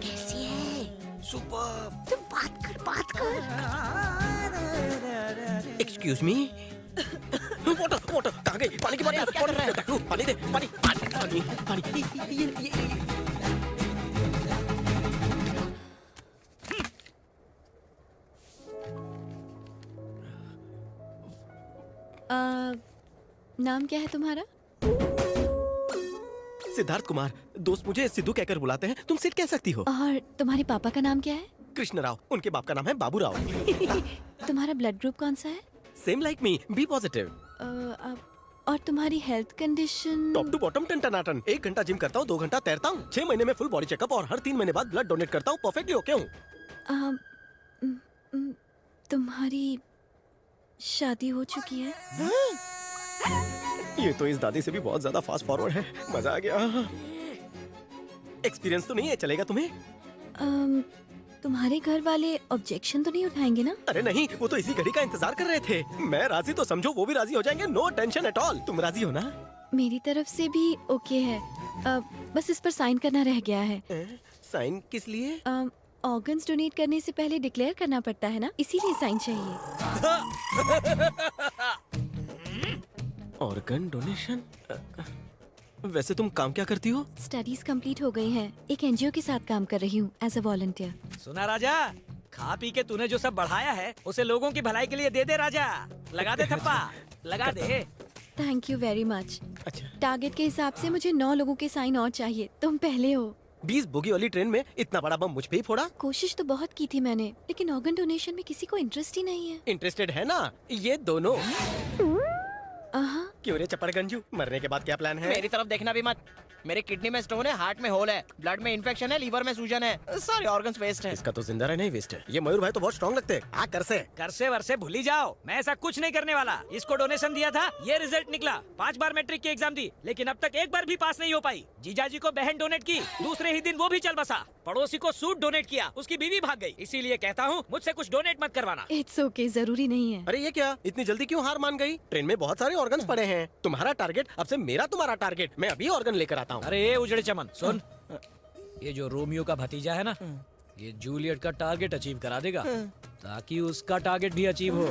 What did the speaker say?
कैसी है? सुपर। तुम बात कर। Excuse me. वाटर वाटर कहाँ गई? पानी की बात कर रहा है। पानी दे, पानी पानी पानी पानी। ये नाम क्या है तुम्हारा? सिद्धार्थ कुमार। दोस्त मुझे सिद्धू कहकर बुलाते हैं। तुम सिद्ध कह सकती हो। और तुम्हारे पापा का नाम क्या है? कृष्ण राव। उनके बाप का नाम है बाबू राव। तुम्हारा ब्लड ग्रुप कौन सा है? Same like me, B positive. और तुम्हारी health condition? Top to bottom टनाटन। 1 घंटा जिम करता हूँ, 2 घंटा तैरता हूँ, 6 महीने में फुल बॉडी चेकअप और हर 3 महीने बाद ब्लड डोनेट करता हूँ। परफेक्टली ओके हूँ। तुम्हारी शादी हो चुकी है? ये तो इस दादी से भी बहुत ज्यादा फास्ट फॉरवर्ड है। मजा आ गया। एक्सपीरियंस तो नहीं है, चलेगा तुम्हें? तुम्हारे घर वाले ऑब्जेक्शन तो नहीं उठाएंगे ना? अरे नहीं, वो तो इसी घड़ी का इंतजार कर रहे थे। मैं राजी तो समझो वो भी राजी हो जाएंगे। No tension at all. तुम राजी हो ना? मेरी तरफ से भी ओके है। बस इस पर साइन करना रह गया है। साइन किस लिए? ऑर्गन्स डोनेट करने से पहले डिक्लेयर करना पड़ता है ना, इसीलिए साइन चाहिए। Organ donation? वैसे तुम काम क्या करती हो? स्टडीज कंप्लीट हो गई हैं। एक एनजीओ के साथ काम कर रही हूँ एज अ वॉलंटियर। सुना राजा, खा पी के तूने जो सब बढ़ाया है उसे लोगों की भलाई के लिए दे दे राजा। लगा दे थप्पा, लगा दे। Thank you very much. अच्छा। टारगेट के हिसाब से मुझे 9 लोगों के साइन और चाहिए। तुम पहले हो। 20 बोगी वाली ट्रेन में इतना बड़ा बम मुझ पे ही फोड़ा? कोशिश तो बहुत की थी मैंने, लेकिन ऑर्गन डोनेशन में किसी को इंटरेस्ट ही नहीं है। इंटरेस्टेड है ना ये दोनों? हाँ। क्यों रे चपड़गंजू, मरने के बाद क्या प्लान है? मेरी तरफ देखना भी मत। मेरे किडनी में स्टोन है, हार्ट में होल है, ब्लड में इन्फेक्शन है, लीवर में सूजन है, सारे ऑर्गन्स वेस्ट हैं। इसका तो जिंदा रहना ही वेस्ट है। ये मयूर भाई तो बहुत स्ट्रॉन्ग लगते हैं। आ कर से वर्षे भूल ही जाओ। मैं ऐसा कुछ नहीं करने वाला। इसको डोनेशन दिया था, ये रिजल्ट निकला। 5 बार मैट्रिक की एग्जाम दी, लेकिन अब तक एक बार भी पास नहीं हो पाई। जीजाजी को बहन डोनेट की, दूसरे ही दिन वो भी चल बसा। पड़ोसी को सूट डोनेट किया, उसकी बीवी भाग गई। इसीलिए कहता हूँ मुझसे कुछ डोनेट मत करवाना। इट्स ओके, जरूरी नहीं है। अरे ये क्या, इतनी जल्दी क्यों हार मान गई? ट्रेन में बहुत सारे ऑर्गन्स पड़े हैं। तुम्हारा टारगेट अब से मेरा तुम्हारा टारगेट। मैं अभी ऑर्गन लेकर आता हूँ। अरे ये उजड़े चमन सुन, ये जो रोमियो का भतीजा है ना, ये जूलियट का टारगेट अचीव करा देगा, ताकि उसका टारगेट भी अचीव हो।